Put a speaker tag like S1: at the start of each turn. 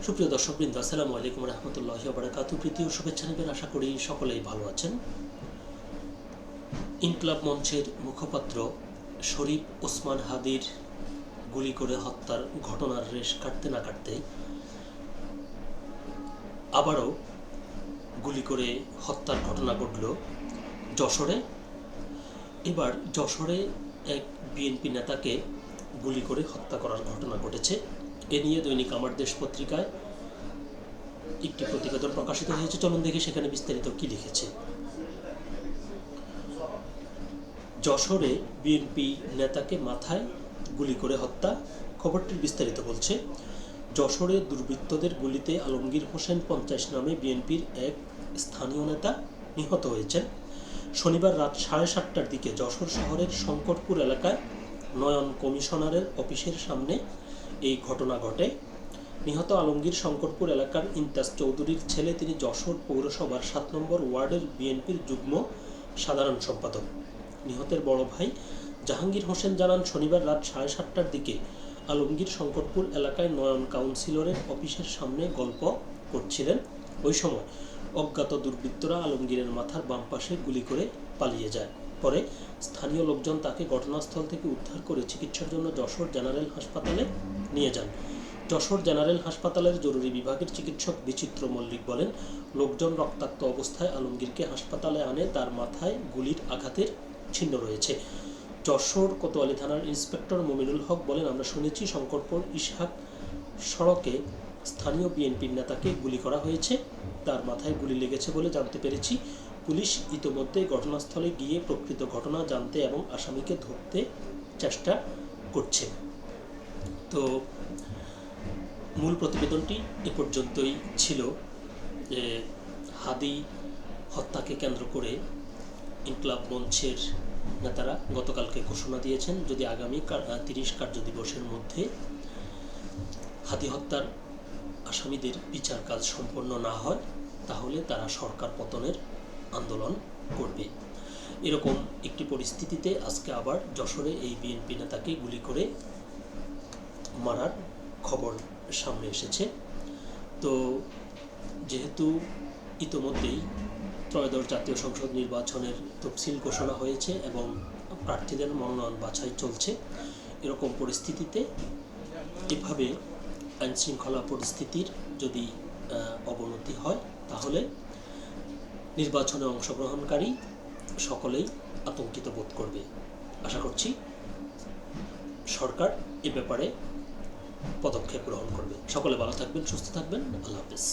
S1: সুপ্রিয় দর্শকবৃন্দ, আসসালামু আলাইকুম রহমতুল্লাহি ওয়া বারাকাতুহু। প্রীতি ও শুভেচ্ছা নেবেন, আশা করি সকলেই ভালো আছেন। ইনকিলাব মঞ্চের মুখপাত্র শরীফ ওসমান হাদির গুলি করে হত্যার ঘটনার রেশ কাটতে না কাটতেই আবারও গুলি করে হত্যার ঘটনা ঘটল যশোরে। এবার যশোরে এক বিএনপি নেতাকে গুলি করে হত্যা করার ঘটনা ঘটেছে। এ নিয়ে দৈনিক আমার দেশ পত্রিকায় একটি প্রতিবেদন প্রকাশিত হয়েছে। চলুন দেখি সেখানে বিস্তারিত কি লিখেছে। যশোরে বিএনপি নেতাকে মাথায় গুলি করে হত্যা। খবরটির বিস্তারিত বলছে, যশোরে দুর্বৃত্তদের গুলিতে আলমগীর হোসেন 50 নামে বিএনপির এক স্থানীয় নেতা নিহত হয়েছেন। শনিবার রাত 7:30টার দিকে যশোর শহরের শঙ্করপুর এলাকায় নয়ন কমিশনারের অফিসের সামনে এই ঘটনা ঘটে। নিহত আলমগীর শঙ্করপুর এলাকার ইমতাজ চৌধুরীর ছেলে। তিনি যশোর পৌরসভার 7 নম্বর ওয়ার্ডের বিএনপির যুগ্ম সাধারণ সম্পাদক। নিহতের বড় ভাই জাহাঙ্গীর হোসেন জানান, শনিবার রাত 7:30টার দিকে আলমগীর শঙ্করপুর এলাকায় নয়ন কাউন্সিলরের অফিসের সামনে গল্প করছিলেন। ওই সময় অজ্ঞাত দুর্বৃত্তরা আলমগীরের মাথার বাম পাশে গুলি করে পালিয়ে যায়। পরে স্থানীয় লোকজন তাকে ঘটনাস্থল থেকে উদ্ধার করে চিকিৎসার জন্য যশোর জেনারেল হাসপাতালে নিয়ে যান। যশোর জেনারেল হাসপাতালের জরুরি বিভাগের চিকিৎসক বিচিত্র মল্লিক বলেন, লোকজন রক্তাক্ত অবস্থায় আলমগীরকে হাসপাতালে আনে। তার মাথায় গুলির আঘাতের চিহ্ন রয়েছে। যশোর কোতোয়ালি থানার ইন্সপেক্টর মুমিনুল হক বলেন, আমরা শুনেছি শঙ্করপুর ইসহাক সড়কে স্থানীয় বিএনপির নেতাকে গুলি করা হয়েছে। তার মাথায় গুলি লেগেছে বলে জানতে পেরেছি। পুলিশ ইতোমধ্যে ঘটনাস্থলে গিয়ে প্রকৃত ঘটনা জানতে এবং আসামিকে ধরতে চেষ্টা করছে। তো মূল প্রতিবেদনটি এ পর্যন্তই ছিল। যে হাদি হত্যাকে কেন্দ্র করে ইনকিলাব মঞ্চের নেতারা গতকালকে ঘোষণা দিয়েছেন, যদি আগামী 30 কার্যদিবসের মধ্যে হাদি হত্যার আসামিদের বিচার কাজ সম্পন্ন না হয় তাহলে তারা সরকার পতনের আন্দোলন করবে। এরকম একটি পরিস্থিতিতে আজকে আবার যশোরে এই বিএনপি নেতাকে গুলি করে মারার খবর সামনে এসেছে। তো যেহেতু ইতোমধ্যেই ত্রয়োদশ জাতীয় সংসদ নির্বাচনের তফসিল ঘোষণা হয়েছে এবং প্রার্থীদের মনোনয়ন বাছাই চলছে, এরকম পরিস্থিতিতে এভাবে আইনশৃঙ্খলা পরিস্থিতির যদি অবনতি হয় তাহলে নির্বাচনে অংশগ্রহণকারী সকলেই আতঙ্কিত বোধ করবে। আশা করছি সরকার এ ব্যাপারে পদক্ষেপ গ্রহণ করবে। সকলে ভালো থাকবেন, সুস্থ থাকবেন। আল্লাহ হাফেজ।